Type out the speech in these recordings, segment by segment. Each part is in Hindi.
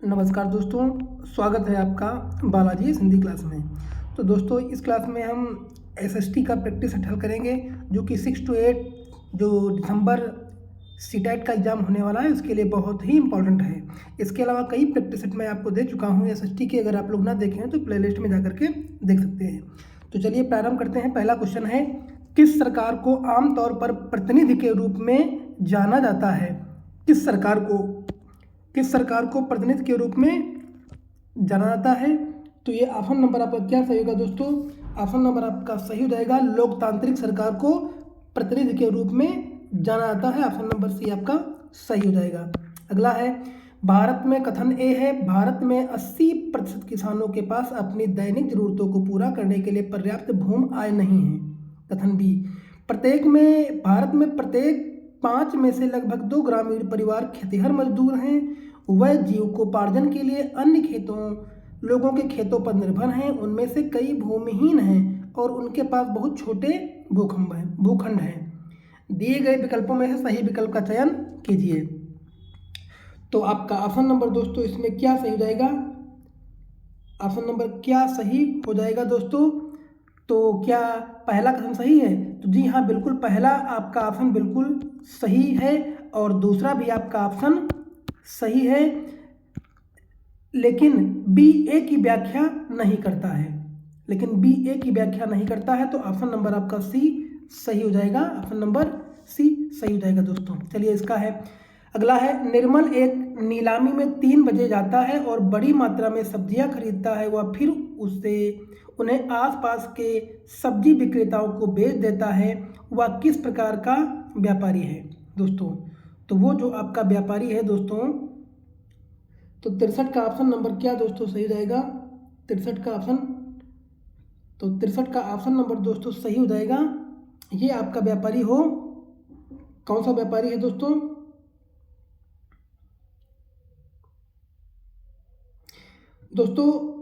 नमस्कार दोस्तों, स्वागत है आपका बालाजी हिंदी क्लास में। तो दोस्तों इस क्लास में हम एसएसटी का प्रैक्टिस सेट हल करेंगे जो कि 6 to 8 जो दिसंबर सीटेट का एग्ज़ाम होने वाला है उसके लिए बहुत ही इंपॉर्टेंट है। इसके अलावा कई प्रैक्टिस सेट मैं आपको दे चुका हूँ एसएसटी के, अगर आप लोग ना देखें तो प्लेलिस्ट में जा करके देख सकते हैं। तो चलिए प्रारंभ करते हैं। पहला क्वेश्चन है, किस सरकार को आमतौर पर प्रतिनिधि के रूप में जाना जाता है? किस सरकार को प्रतिनिधि के रूप में जाना जाता है? तो ये ऑप्शन नंबर आपका क्या सही होगा दोस्तों? ऑप्शन नंबर आपका सही हो जाएगा, लोकतांत्रिक सरकार को प्रतिनिधि के रूप में जाना जाता है। ऑप्शन नंबर सी आपका सही हो जाएगा। अगला है, भारत में कथन ए है, भारत में 80% किसानों के पास अपनी दैनिक जरूरतों को पूरा करने के लिए पर्याप्त भूमि आय नहीं है। कथन बी, भारत में प्रत्येक 5 में से लगभग 2 ग्रामीण परिवार खेतिहर मजदूर हैं। वह जीविकोपार्जन के लिए अन्य लोगों के खेतों पर निर्भर हैं। उनमें से कई भूमिहीन हैं और उनके पास बहुत छोटे भूखंड हैं। दिए गए विकल्पों में से सही विकल्प का चयन कीजिए। तो आपका ऑप्शन नंबर दोस्तों इसमें क्या सही हो जाएगा? ऑप्शन नंबर क्या सही हो जाएगा दोस्तों? तो क्या पहला कथन सही है? तो जी हाँ, बिल्कुल पहला आपका ऑप्शन बिल्कुल सही है और दूसरा भी आपका ऑप्शन सही है, लेकिन बी ए की व्याख्या नहीं करता है। तो ऑप्शन नंबर आपका सी सही हो जाएगा। ऑप्शन नंबर सी सही हो जाएगा दोस्तों। चलिए इसका है, अगला है, निर्मल एक नीलामी में 3 बजे जाता है और बड़ी मात्रा में सब्जियां खरीदता है। वह फिर उन्हें आसपास के सब्जी विक्रेताओं को बेच देता है। वह किस प्रकार का व्यापारी है दोस्तों? तो वो जो आपका व्यापारी है दोस्तों, तो 63 का ऑप्शन नंबर क्या दोस्तों सही हो जाएगा? 63 का ऑप्शन नंबर दोस्तों सही हो जाएगा। ये आपका व्यापारी कौन सा व्यापारी है दोस्तों? दोस्तों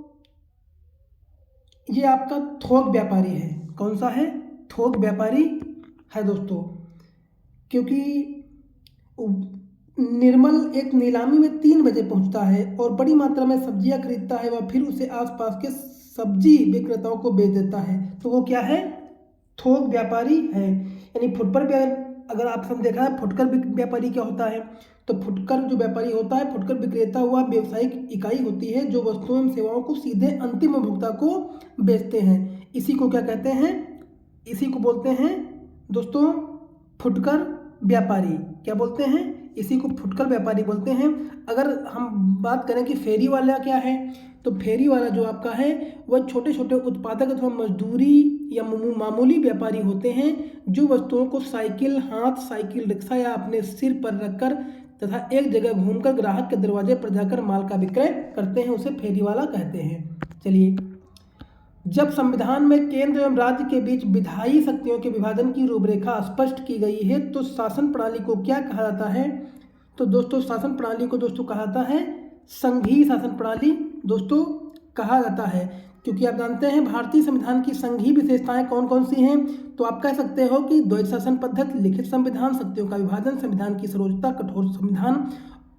ये आपका थोक व्यापारी है। कौन सा है? थोक व्यापारी है दोस्तों, क्योंकि निर्मल एक नीलामी में 3 बजे पहुंचता है और बड़ी मात्रा में सब्जियां खरीदता है। वह फिर उसे आसपास के सब्जी विक्रेताओं को बेच देता है। तो वो क्या है? थोक व्यापारी है। यानी फुटकर, अगर आप सब देखा है फुटकर व्यापारी क्या होता है, तो फुटकर जो व्यापारी होता है, फुटकर विक्रेता हुआ व्यावसायिक इकाई होती है जो वस्तुओं एवं सेवाओं को सीधे अंतिम उपभोक्ता को बेचते हैं। इसी को क्या कहते हैं? इसी को बोलते हैं दोस्तों फुटकर व्यापारी। क्या बोलते हैं? इसी को फुटकर व्यापारी बोलते हैं। अगर हम बात करें कि फेरी वाला क्या है, तो फेरी वाला जो आपका है वह छोटे छोटे उत्पादक अथवा मजदूरी या मामूली व्यापारी होते हैं जो वस्तुओं को साइकिल, हाथ साइकिल, रिक्शा या अपने सिर पर रखकर तथा एक जगह घूमकर ग्राहक के दरवाजे पर जाकर माल का विक्रय करते हैं, उसे फेरी वाला कहते हैं। चलिए, जब संविधान में केंद्र एवं राज्य के बीच विधायी शक्तियों के विभाजन की रूपरेखा स्पष्ट की गई है तो शासन प्रणाली को क्या कहा जाता है? तो दोस्तों शासन प्रणाली को दोस्तों कहा जाता है संघीय शासन प्रणाली दोस्तों कहा जाता है, क्योंकि आप जानते हैं भारतीय संविधान की संघीय विशेषताएं कौन कौन सी हैं। तो आप कह सकते हो कि द्वैध शासन पद्धति, लिखित संविधान, शक्तियों का विभाजन, संविधान की सर्वोच्चता, कठोर संविधान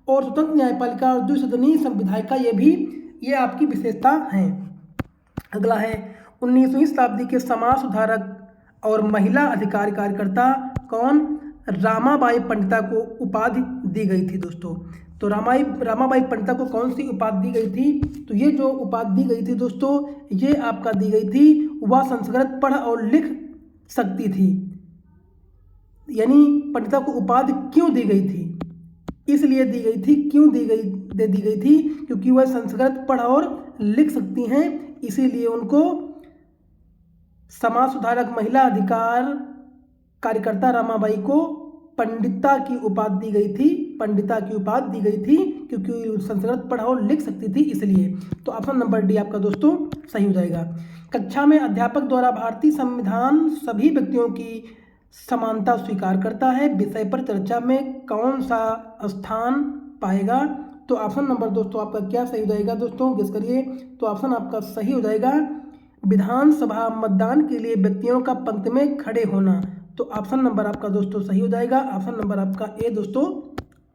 और स्वतंत्र न्यायपालिका और द्विसदनीय संविधायिका, ये आपकी विशेषता हैं। अगला है, 19वीं शताब्दी के समाज सुधारक और महिला अधिकार कार्यकर्ता कौन? रामाबाई पंडिता को उपाधि दी गई थी दोस्तों। तो रामाबाई पंडिता को कौन सी उपाधि दी गई थी? तो ये जो उपाधि दी गई थी दोस्तों, ये आपका दी गई थी, वह संस्कृत पढ़ और लिख सकती थी। यानी पंडिता को उपाधि क्यों दी गई थी? इसलिए दी गई थी, क्यों दी गई थी? क्योंकि वह संस्कृत पढ़ और लिख सकती हैं, इसीलिए उनको समाज सुधारक महिला अधिकार कार्यकर्ता रामाबाई को पंडिता की उपाधि दी गई थी, क्योंकि संस्कृत पढ़ और लिख सकती थी इसलिए। तो ऑप्शन नंबर डी आपका दोस्तों सही हो जाएगा। कक्षा में अध्यापक द्वारा भारतीय संविधान सभी व्यक्तियों की समानता स्वीकार करता है विषय पर चर्चा में कौन सा स्थान पाएगा? तो ऑप्शन नंबर दोस्तों आपका क्या सही हो जाएगा दोस्तों? गेस करिए। तो ऑप्शन आपका सही हो जाएगा विधानसभा मतदान के लिए व्यक्तियों का पंक्ति में खड़े होना। तो ऑप्शन नंबर आपका दोस्तों सही हो जाएगा। ऑप्शन नंबर आपका ए दोस्तों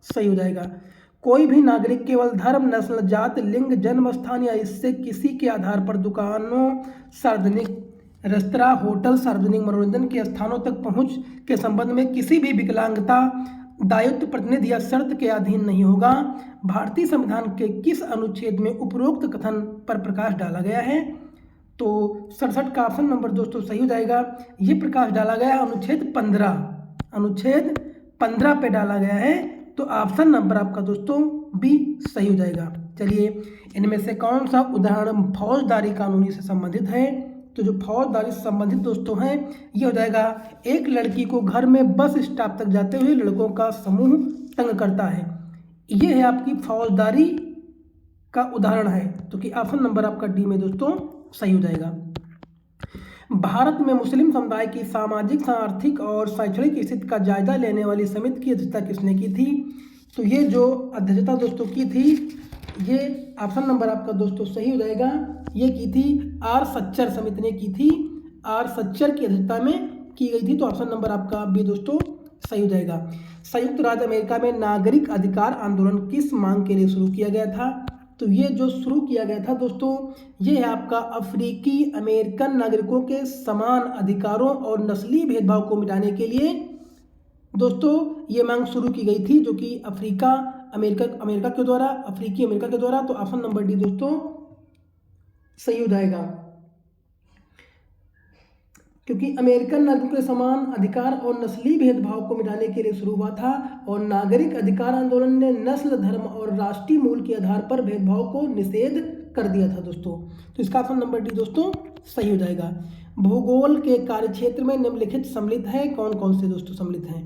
सही हो जाएगा। कोई भी नागरिक केवल धर्म, नस्ल, जात, लिंग, जन्म स्थान या इससे किसी के आधार पर दुकानों, सार्वजनिक रेस्तरां, होटल, सार्वजनिक मनोरंजन के स्थानों तक पहुंच के संबंध में किसी भी विकलांगता दायित्व, प्रतिनिधि या शर्त के अधीन नहीं होगा। भारतीय संविधान के किस अनुच्छेद में उपरोक्त कथन पर प्रकाश डाला गया है? तो 67 का ऑप्शन नंबर दोस्तों सही हो जाएगा। ये प्रकाश डाला गया है अनुच्छेद 15 पे डाला गया है, तो ऑप्शन नंबर आपका दोस्तों बी सही हो जाएगा। चलिए, इनमें से कौन सा उदाहरण फौजदारी कानूनी से संबंधित है? तो जो फौजदारी से संबंधित दोस्तों हैं, ये हो जाएगा, एक लड़की को घर में बस स्टॉप तक जाते हुए लड़कों का समूह तंग करता है। ये है आपकी फौजदारी का उदाहरण है, तो कि ऑप्शन नंबर आपका डी में दोस्तों सही हो जाएगा। भारत में मुस्लिम समुदाय की सामाजिक, आर्थिक और शैक्षणिक स्थिति का जायजा लेने वाली समिति की अध्यक्षता किसने की थी? तो ये जो अध्यक्षता दोस्तों की थी, ये ऑप्शन नंबर आपका दोस्तों सही हो जाएगा। ये की थी आर सच्चर समिति ने की थी, आर सच्चर की अध्यक्षता में की गई थी, तो ऑप्शन नंबर आपका बी दोस्तों सही हो जाएगा। संयुक्त राज्य अमेरिका में नागरिक अधिकार आंदोलन किस मांग के लिए शुरू किया गया था? तो ये जो शुरू किया गया था दोस्तों, ये है आपका अफ्रीकी अमेरिकन नागरिकों के समान अधिकारों और नस्ली भेदभाव को मिटाने के लिए दोस्तों ये मांग शुरू की गई थी, जो कि अमेरिका के द्वारा, अफ्रीकी अमेरिका के द्वारा, तो ऑप्शन नंबर डी दोस्तों सही हो जाएगा। क्योंकि अमेरिकन नागरिकों के समान अधिकार और नस्ली भेदभाव को मिटाने के लिए शुरू हुआ था, और नागरिक अधिकार आंदोलन ने नस्ल, धर्म और राष्ट्रीय मूल के आधार पर भेदभाव को निषेध कर दिया था दोस्तों। तो इसका ऑप्शन नंबर डी दोस्तों सही हो जाएगा। भूगोल के कार्यक्षेत्र में निम्नलिखित सम्मिलित है, कौन कौन से दोस्तों सम्मिलित हैं?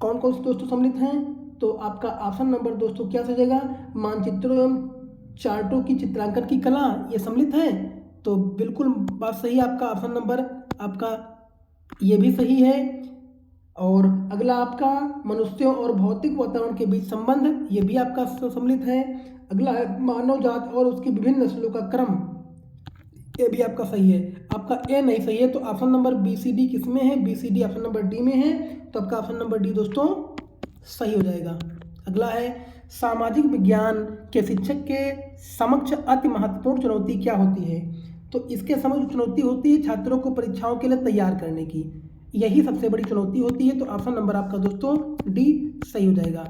कौन कौन से दोस्तों सम्मिलित हैं? तो आपका ऑप्शन नंबर दोस्तों क्या हो जाएगा? मानचित्रों एवं चार्टों की चित्रांकन की कला, ये सम्मिलित है, तो बिल्कुल बात सही है आपका। ऑप्शन नंबर आपका ये भी सही है। और अगला आपका मनुष्यों और भौतिक वातावरण के बीच संबंध, ये भी आपका सम्मिलित है। अगला है मानव जात और उसकी विभिन्न नस्लों का क्रम, ये भी आपका सही है। आपका ए नहीं सही है, तो option number B C D किस में है? B C D option number D में है, तो आपका ऑप्शन नंबर डी दोस्तों सही हो जाएगा। अगला है सामाजिक विज्ञान के शिक्षक के समक्ष अति महत्वपूर्ण चुनौती क्या होती है? तो इसके समक्ष चुनौती होती है छात्रों को परीक्षाओं के लिए तैयार करने की, यही सबसे बड़ी चुनौती होती है, तो ऑप्शन नंबर आपका दोस्तों डी सही हो जाएगा।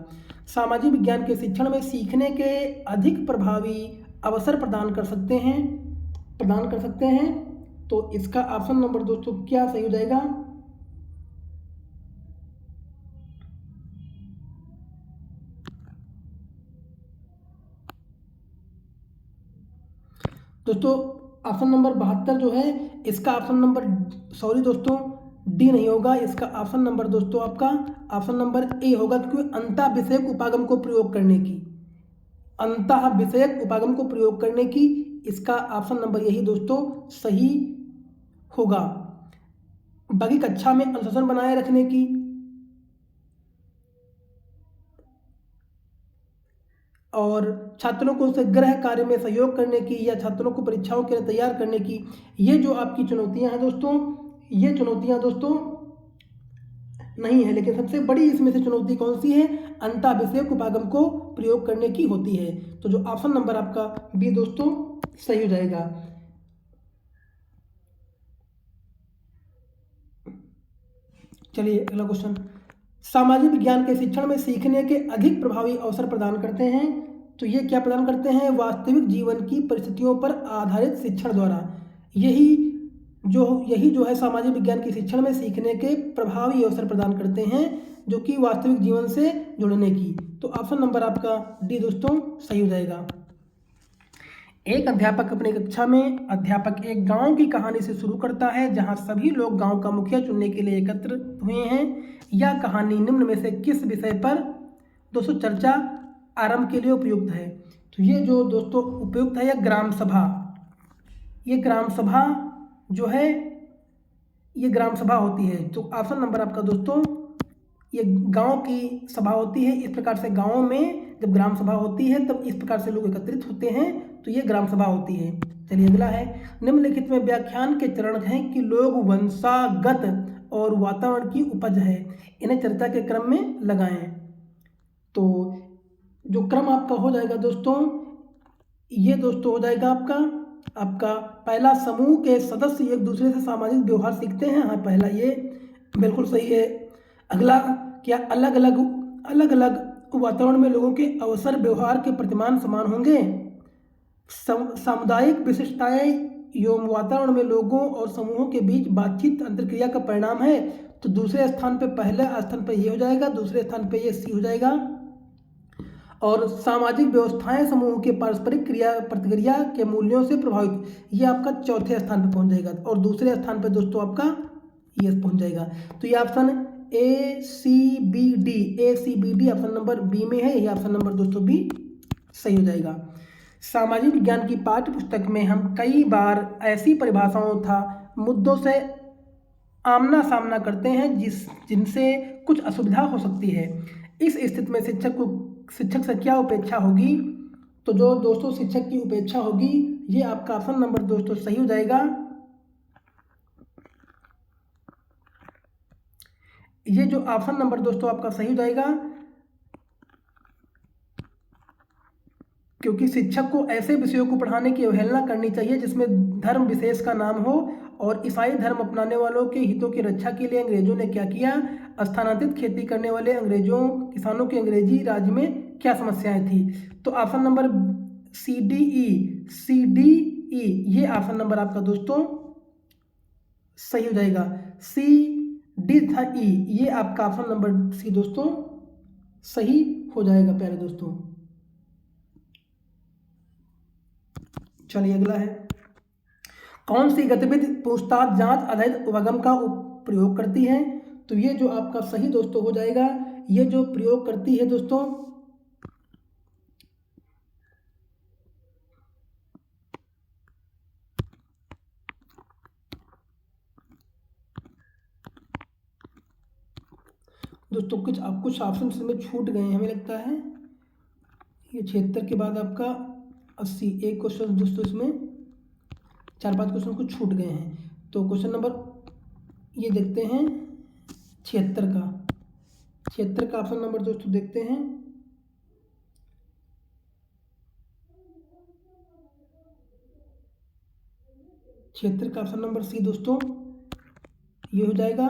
सामाजिक विज्ञान के शिक्षण में सीखने के अधिक प्रभावी अवसर प्रदान कर सकते हैं, तो इसका ऑप्शन नंबर दोस्तों क्या सही हो जाएगा? दोस्तों ऑप्शन नंबर 72 जो है, इसका ऑप्शन नंबर सॉरी दोस्तों डी नहीं होगा, इसका ऑप्शन नंबर दोस्तों आपका ऑप्शन नंबर ए होगा, क्योंकि अंतः विषयक उपागम को प्रयोग करने की, अंतः विषयक उपागम को प्रयोग करने की, इसका ऑप्शन नंबर यही दोस्तों सही होगा। बाकी कक्षा में अनुशासन बनाए रखने की, और छात्रों को उनसे गृह कार्य में सहयोग करने की, या छात्रों को परीक्षाओं के लिए तैयार करने की, ये जो आपकी चुनौतियां हैं दोस्तों, ये चुनौतियां दोस्तों नहीं है, लेकिन सबसे बड़ी इसमें से चुनौती कौन सी है? अंतः विषयक उपागम को प्रयोग करने की होती है, तो जो ऑप्शन नंबर आपका बी दोस्तों सही हो जाएगा। चलिए अगला क्वेश्चन, सामाजिक विज्ञान के शिक्षण में सीखने के अधिक प्रभावी अवसर प्रदान करते हैं, तो ये क्या प्रदान करते हैं? वास्तविक जीवन की परिस्थितियों पर आधारित शिक्षण द्वारा, यही जो है सामाजिक विज्ञान के शिक्षण में सीखने के प्रभावी अवसर प्रदान करते हैं, जो कि वास्तविक जीवन से जुड़ने की, तो ऑप्शन नंबर आपका डी दोस्तों सही हो जाएगा। एक अध्यापक अपनी कक्षा में अध्यापक एक गांव की कहानी से शुरू करता है, जहां सभी लोग गांव का मुखिया चुनने के लिए एकत्र हुए हैं। यह कहानी निम्न में से किस विषय पर दोस्तों चर्चा आरंभ के लिए उपयुक्त है? तो ये जो दोस्तों उपयुक्त है, यह ग्राम सभा, ये ग्राम सभा जो है, ये ग्राम सभा होती है, तो ऑप्शन नंबर आपका दोस्तों ये गांव की सभा होती है। इस प्रकार से गाँव में जब ग्राम सभा होती है, तब इस प्रकार से लोग एकत्रित होते हैं, तो ये ग्राम सभा होती है। चलिए अगला है, निम्नलिखित में व्याख्यान के चरण हैं कि लोग वंशागत और वातावरण की उपज है, इन्हें चर्चा के क्रम में लगाएं। तो जो क्रम आपका हो जाएगा दोस्तों, ये दोस्तों हो जाएगा आपका पहला, समूह के सदस्य एक दूसरे से सामाजिक व्यवहार सीखते हैं। हाँ, पहला ये बिल्कुल सही है। अगला क्या, अलग अलग वातावरण में लोगों के अवसर व्यवहार के प्रतिमान समान होंगे। सामुदायिक विशिष्टताएं एवं वातावरण में लोगों और समूहों के बीच बातचीत अंतरक्रिया का परिणाम है। तो दूसरे स्थान पे, पहले स्थान पे ये हो जाएगा, दूसरे स्थान पे ये सी हो जाएगा। और सामाजिक व्यवस्थाएं समूह के पारस्परिक क्रिया प्रतिक्रिया के मूल्यों से प्रभावित, ये आपका चौथे स्थान पे पहुंच जाएगा। और दूसरे स्थान पे दोस्तों आपका ये पहुंच जाएगा। तो ये option A C B D option number B में है। ये ऑप्शन नंबर दोस्तों बी सही हो जाएगा। सामाजिक विज्ञान की पाठ्य पुस्तक में हम कई बार ऐसी परिभाषाओं तथा मुद्दों से आमना सामना करते हैं जिनसे कुछ असुविधा हो सकती है। इस स्थिति में शिक्षक से क्या उपेक्षा होगी? तो जो दोस्तों शिक्षक की उपेक्षा होगी, ये आपका ऑप्शन नंबर दोस्तों सही हो जाएगा। ये जो ऑप्शन नंबर दोस्तों आपका सही हो जाएगा, क्योंकि शिक्षक को ऐसे विषयों को पढ़ाने की अवहेलना करनी चाहिए जिसमें धर्म विशेष का नाम हो। और ईसाई धर्म अपनाने वालों के हितों की रक्षा के लिए अंग्रेजों ने क्या किया? स्थानांतरित खेती करने वाले किसानों की अंग्रेजी राज्य में क्या समस्याएं थी? तो option number C D E ये ऑप्शन नंबर आपका दोस्तों सही हो जाएगा। सी डी था ई, ये आपका ऑप्शन नंबर सी दोस्तों सही हो जाएगा प्यारे दोस्तों। चलिए अगला है, कौन सी गतिविधि पूछताछ जांच आधारित उपगम का प्रयोग करती है? तो ये जो आपका सही दोस्तों हो जाएगा, ये जो प्रयोग करती है दोस्तों, कुछ ऑप्शन में छूट गए हैं हमें लगता है। ये 76 के बाद आपका 80, एक क्वेश्चन दोस्तों इसमें 4-5 क्वेश्चन कुछ छूट गए हैं। तो क्वेश्चन नंबर ये देखते हैं 76 का ऑप्शन नंबर दोस्तों देखते हैं। क्षेत्र का ऑप्शन नंबर सी दोस्तों ये हो जाएगा।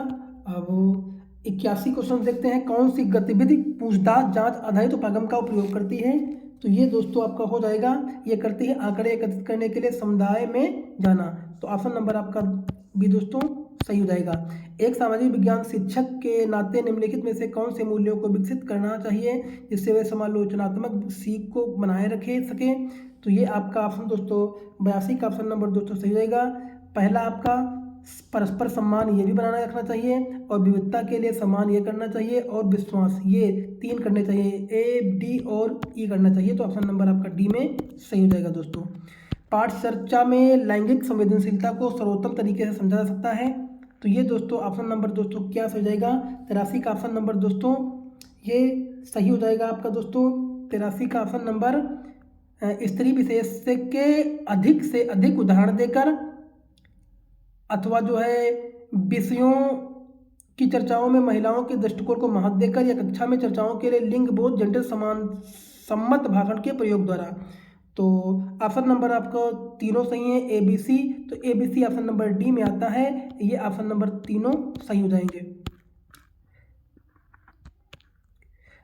अब 81 क्वेश्चन देखते हैं, कौन सी गतिविधि पूछताछ जांच आधारित उपागम का उपयोग करती है? तो ये दोस्तों आपका हो जाएगा, ये करती है आंकड़े एकत्रित करने के लिए समुदाय में जाना। तो ऑप्शन नंबर आपका बी दोस्तों सही हो जाएगा। एक सामाजिक विज्ञान शिक्षक के नाते निम्नलिखित में से कौन से मूल्यों को विकसित करना चाहिए जिससे वे समालोचनात्मक सीख को बनाए रखे सके? तो ये आपका ऑप्शन दोस्तों 82 का ऑप्शन नंबर दोस्तों सही हो जाएगा। पहला आपका परस्पर सम्मान ये भी बनाना रखना चाहिए, और विविधता के लिए सम्मान ये करना चाहिए, और विश्वास ये 3 करने चाहिए, ए डी और ई करना चाहिए। तो ऑप्शन नंबर आपका डी में सही हो जाएगा दोस्तों। पाठ चर्चा में लैंगिक संवेदनशीलता को सर्वोत्तम तरीके से समझा जा सकता है। तो ये दोस्तों ऑप्शन नंबर दोस्तों क्या सही हो जाएगा? 83 का ऑप्शन नंबर दोस्तों ये सही हो जाएगा आपका दोस्तों। 83 का ऑप्शन नंबर स्त्री विशेष के अधिक से अधिक उदाहरण देकर, अथवा जो है विषयों की चर्चाओं में महिलाओं के दृष्टिकोण को महत्व देकर, या कक्षा में चर्चाओं के लिए लिंग बोध जेंडर समान सम्मत भाषण के प्रयोग द्वारा। तो ऑप्शन नंबर आपका तीनों सही है, ए बी सी। तो A B C option number D में आता है, ये ऑप्शन नंबर तीनों सही हो जाएंगे।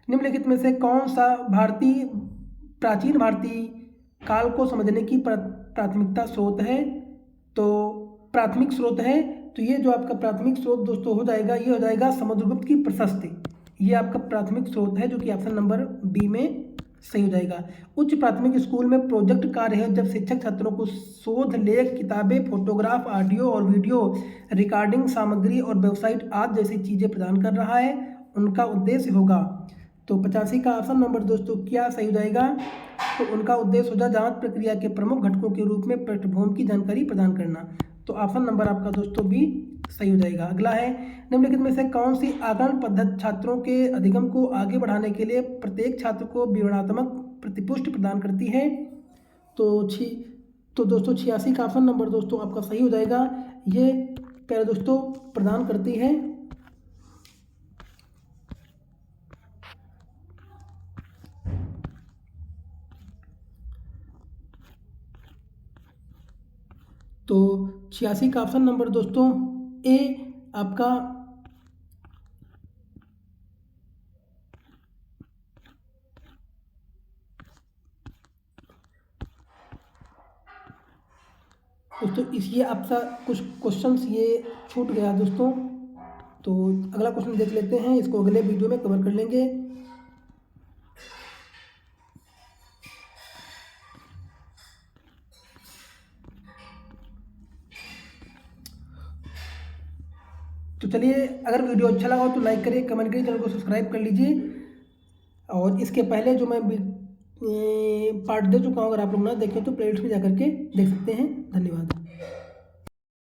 निम्नलिखित में से कौन सा प्राचीन भारतीय काल को समझने की प्राथमिकता स्रोत है? तो प्राथमिक स्रोत है, तो ये जो आपका प्राथमिक स्रोत दोस्तों हो जाएगा, ये हो जाएगा समुद्रगुप्त की प्रशस्ति। ये आपका प्राथमिक स्रोत है, जो कि ऑप्शन नंबर बी में सही हो जाएगा। उच्च प्राथमिक स्कूल में प्रोजेक्ट कार्य है जब शिक्षक छात्रों को शोध लेख, किताबें, फोटोग्राफ, ऑडियो और वीडियो रिकॉर्डिंग सामग्री और वेबसाइट आदि जैसी चीज़ें प्रदान कर रहा है, उनका उद्देश्य होगा। तो 85 का ऑप्शन नंबर दोस्तों क्या सही हो जाएगा? तो उनका उद्देश्य होगा जांच प्रक्रिया के प्रमुख घटकों के रूप में पृष्ठभूमि की जानकारी प्रदान करना। तो ऑप्शन नंबर आपका दोस्तों भी सही हो जाएगा। अगला है, निम्नलिखित में से कौन सी आकलन पद्धति छात्रों के अधिगम को आगे बढ़ाने के लिए प्रत्येक छात्र को विवरणात्मक प्रतिपुष्टि प्रदान करती है? तो दोस्तों 86 का ऑप्शन नंबर दोस्तों आपका सही हो जाएगा। ये प्यारे दोस्तों प्रदान करती है तो 86 का ऑप्शन नंबर दोस्तों ए आपका दोस्तों ये आपका कुछ क्वेश्चंस ये छूट गया दोस्तों। तो अगला क्वेश्चन देख लेते हैं, इसको अगले वीडियो में कवर कर लेंगे। तो चलिए, अगर वीडियो अच्छा लगा हो तो लाइक करिए, कमेंट करिए, चैनल को सब्सक्राइब कर लीजिए। और इसके पहले जो मैं पार्ट दे चुका हूँ, अगर आप लोग ना देखें तो प्लेलिस्ट में जा करके देख सकते हैं। धन्यवाद।